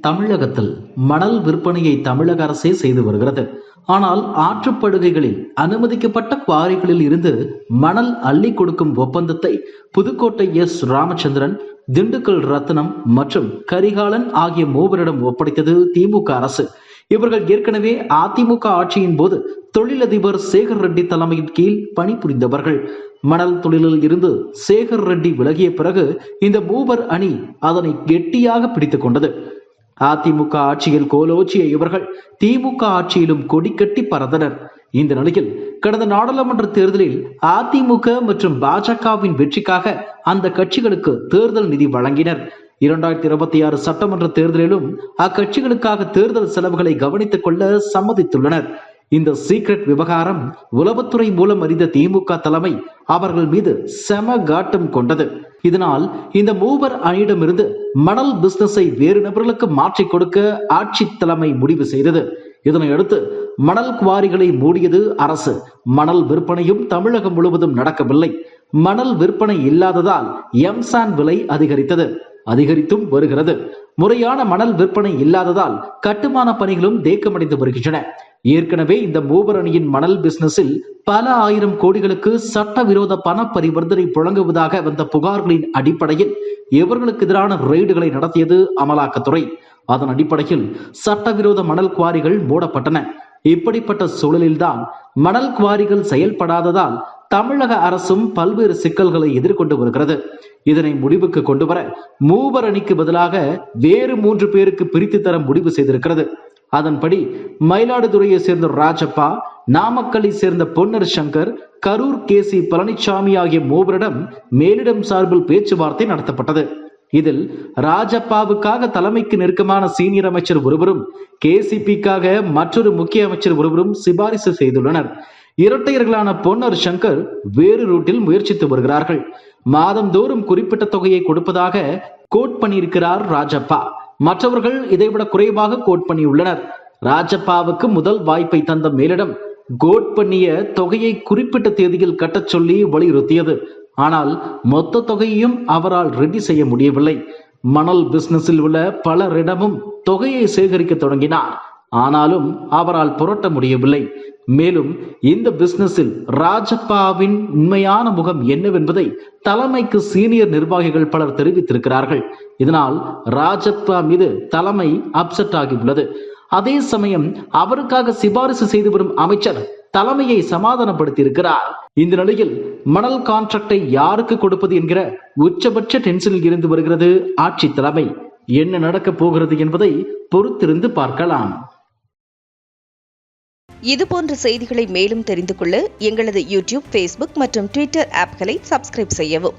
தமிழகத்தில் மணல் விற்பனையை தமிழக அரசே செய்து வருகிறது. ஆனால் ஆற்றுப்படுகைகளில் அனுமதிக்கப்பட்ட குவாரிகளில் இருந்து மணல் அள்ளி கொடுக்கும் ஒப்பந்தத்தை புதுக்கோட்டை ராமச்சந்திரன், திண்டுக்கல் ரத்னம் மற்றும் கரிகாலன் ஆகிய மூவரிடம் ஒப்படைத்தது திமுக அரசு. இவர்கள் ஏற்கனவே அதிமுக ஆட்சியின் போது தொழிலதிபர் சேகர் ரெட்டி தலைமையின் கீழ் பணிபுரிந்தவர்கள். மணல் தொழிலில் இருந்து சேகர் ரெட்டி விலகிய பிறகு இந்த மூவர் அணி அதனை கெட்டியாக பிடித்துக் கொண்டது. அதிமுக ஆட்சியில் கோலோச்சிய இவர்கள் திமுக ஆட்சியிலும் கொடிக்கட்டி பறந்தனர். இந்த நிலையில் கடந்த நாடாளுமன்ற தேர்தலில் அதிமுக மற்றும் பாஜகவின் வெற்றிக்காக அந்த கட்சிகளுக்கு தேர்தல் நிதி வழங்கினர். 2026 சட்டமன்ற தேர்தலிலும் அக்கட்சிகளுக்காக தேர்தல் செலவுகளை கவனித்துக் கொள்ள சம்மதித்துள்ளனர். இந்த சீக்ரெட் விவகாரம் உளவுத்துறை மூலம் அறிந்த திமுக தலைமை அவர்கள் மீது செம காட்டம் கொண்டது. இதனால் இந்த மூவர் அணியிடமிருந்து மணல் பிசினஸை வேறு நபர்களுக்கு மாற்றிக் கொடுக்க ஆட்சி தலைமை முடிவு செய்தது. இதனையடுத்து மணல் குவாரிகளை மூடியது அரசு. மணல் விற்பனையும் தமிழகம் முழுவதும் நடக்கவில்லை. மணல் விற்பனை இல்லாததால் எம்சான் விலை அதிகரித்தும் வருகிறது. முறையான மணல் விற்பனை இல்லாததால் கட்டுமான பணிகளும் தேக்கமடைந்து வருகின்றன. ஏற்கனவே இந்த மூவர் அணியின் மணல் பிசினஸில் பல ஆயிரம் கோடிகளுக்கு சட்டவிரோத பண பரிவர்த்தனை புழங்குவதாக வந்த புகார்களின் அடிப்படையில் இவர்களுக்கு எதிரான ரெய்டுகளை நடத்தியது அமலாக்கத்துறை. அதன் அடிப்படையில் சட்டவிரோத மணல் குவாரிகள் மூடப்பட்டன. இப்படிப்பட்ட சூழலில்தான் மணல் குவாரிகள் செயல்படாததால் தமிழக அரசும் பல்வேறு சிக்கல்களை எதிர்கொண்டு வருகிறது. இதனை முடிவுக்கு கொண்டு வர மூவர் அணிக்கு பதிலாக வேறு 3 பேருக்கு பிரித்து தர முடிவு செய்திருக்கிறது. அதன்படி மயிலாடுதுறையை சேர்ந்த ராஜப்பா, நாமக்கல்லை சேர்ந்த பொன்னர் சங்கர், கரூர் கேசி பழனிசாமி ஆகிய மூவரிடம் மேலிடம் சார்பில் பேச்சுவார்த்தை நடத்தப்பட்டது. இதில் ராஜப்பாவுக்காக தலைமைக்கு நெருக்கமான சீனியர் அமைச்சர் ஒருவரும், கேசிபிக்காக மற்றொரு முக்கிய அமைச்சர் ஒருவரும் சிபாரிசு செய்துள்ளனர். இரட்டையர்களான பொன்னர் சங்கர் வேறு ரூட்டில் முயற்சித்து வருகிறார்கள். மாதந்தோறும் குறிப்பிட்ட தொகையை கொடுப்பதாக கோட் பண்ணியிருக்கிறார் ராஜப்பா. மற்றவர்கள் இதைவிட குறைவாக கோட் பண்ணியுள்ளனர். ராஜப்பாவுக்கு முதல் வாய்ப்பை தந்த மேலிடம் கோட் பண்ணிய தொகையை குறிப்பிட்ட தேதியில் கட்டச் சொல்லி வலியுறுத்தியது. ஆனால் மொத்த தொகையையும் அவரால் ரெடி செய்ய முடியவில்லை. மணல் பிசினஸில் உள்ள பலரிடமும் தொகையை சேகரிக்க தொடங்கினார். ஆனாலும் அவரால் புரட்ட முடியவில்லை. மேலும் இந்த பிசினஸில் ராஜப்பாவின் உண்மையான முகம் என்னவென்பதை தலைமைக்கு சீனியர் நிர்வாகிகள் பலர் தெரிவித்திருக்கிறார்கள். இதனால் ராஜப்பா மீது தலைமை அப்செட் ஆகியுள்ளது. அதே சமயம் அவருக்காக சிபாரிசு செய்து வரும் அமைச்சர் தலைமையை சமாதானப்படுத்தியிருக்கிறார். இந்த நிலையில் மணல் கான்ட்ராக்டை யாருக்கு கொடுப்பது என்கிற உச்சபட்ச டென்ஷனில் இருந்து வருகிறது ஆட்சி தலைமை. என்ன நடக்கப் போகிறது என்பதை பொறுத்திருந்து பார்க்கலாம். இதுபோன்ற செய்திகளை மேலும் தெரிந்து கொள்ள எங்களது யூடியூப், ஃபேஸ்புக் மற்றும் ட்விட்டர் ஆப்களை சப்ஸ்கிரைப் செய்யவும்.